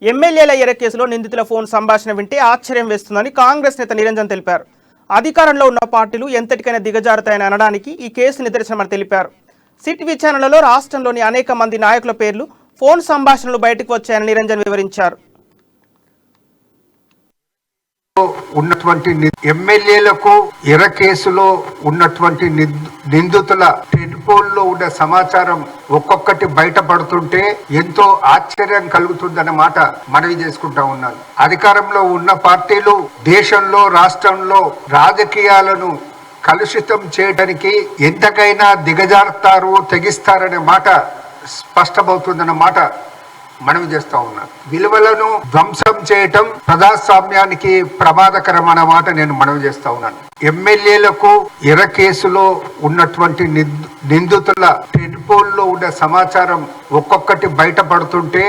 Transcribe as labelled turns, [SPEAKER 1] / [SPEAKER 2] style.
[SPEAKER 1] ఎమ్మెల్యేల ఎర కేసులో నిందితుల ఫోన్ సంభాషణ వింటే ఆశ్చర్యం వేస్తుందని కాంగ్రెస్ నేత నిరంజన్ తెలిపారు. అధికారంలో ఉన్న పార్టీలు ఎంతటికైనా దిగజారుతాయని అనడానికి ఈ కేసు నిదర్శనమని తెలిపారు. సిట్ విచారణలో రాష్ట్రంలోని అనేక మంది నాయకుల పేర్లు ఫోన్ సంభాషణలు బయటకు వచ్చాయని నిరంజన్ వివరించారు.
[SPEAKER 2] ఉన్నటువంటి ఎమ్మెల్యేలకు ఎర కేసులో ఉన్నటువంటి నిందితుల టెలిఫోన్లో ఉన్న సమాచారం ఒక్కొక్కటి బయటపడుతుంటే ఎంతో ఆశ్చర్యం కలుగుతుందన్నమాట మనవి చేసుకుంటా ఉన్నాను. అధికారంలో ఉన్న పార్టీలు దేశంలో రాష్ట్రంలో రాజకీయాలను కలుషితం చేయడానికి ఎంతకైనా దిగజారుతారు తెగిస్తారనే మాట స్పష్టమవుతుందన్నమాట మనవి చేస్తా ఉన్నాను. విలువలను ధ్వంసం చేయటం ప్రజాస్వామ్యానికి ప్రమాదకరం అన్నమాట నేను మనవి చేస్తా ఉన్నాను. ఎమ్మెల్యేలకు ఎర కేసులో ఉన్నటువంటి నిందితుల టెలిఫోన్లో ఉన్న సమాచారం ఒక్కొక్కటి బయటపడుతుంటే